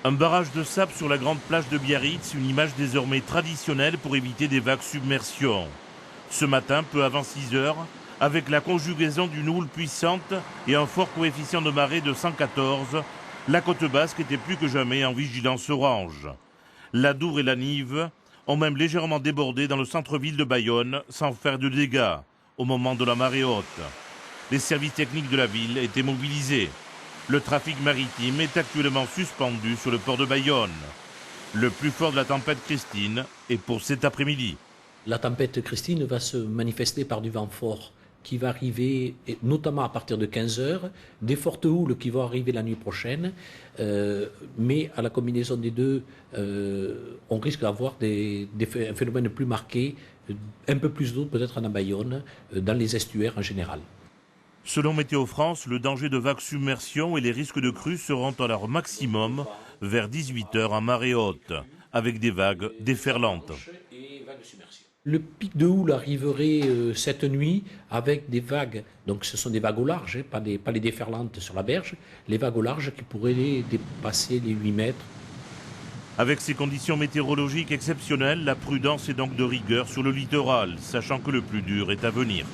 Un barrage de sable sur la grande plage de Biarritz, une image désormais traditionnelle pour éviter des vagues submersion. Ce matin, peu avant 6 heures, avec la conjugaison d'une houle puissante et un fort coefficient de marée de 114, la côte basque était plus que jamais en vigilance orange. L'Adour et la Nive ont même légèrement débordé dans le centre-ville de Bayonne sans faire de dégâts au moment de la marée haute. Les services techniques de la ville étaient mobilisés. Le trafic maritime est actuellement suspendu sur le port de Bayonne. Le plus fort de la tempête Christine est pour cet après-midi. La tempête Christine va se manifester par du vent fort qui va arriver, notamment à partir de 15 heures, des fortes houles qui vont arriver la nuit prochaine, mais à la combinaison des deux, on risque d'avoir un phénomène plus marqué, un peu plus d'eau peut-être en Bayonne, dans les estuaires en général. Selon Météo France, le danger de vagues submersion et les risques de crue seront à leur maximum vers 18 heures en marée haute, avec des vagues déferlantes. Le pic de houle arriverait cette nuit avec des vagues, donc ce sont des vagues au large, pas les déferlantes sur la berge, les vagues au large qui pourraient dépasser les 8 mètres. Avec ces conditions météorologiques exceptionnelles, la prudence est donc de rigueur sur le littoral, sachant que le plus dur est à venir.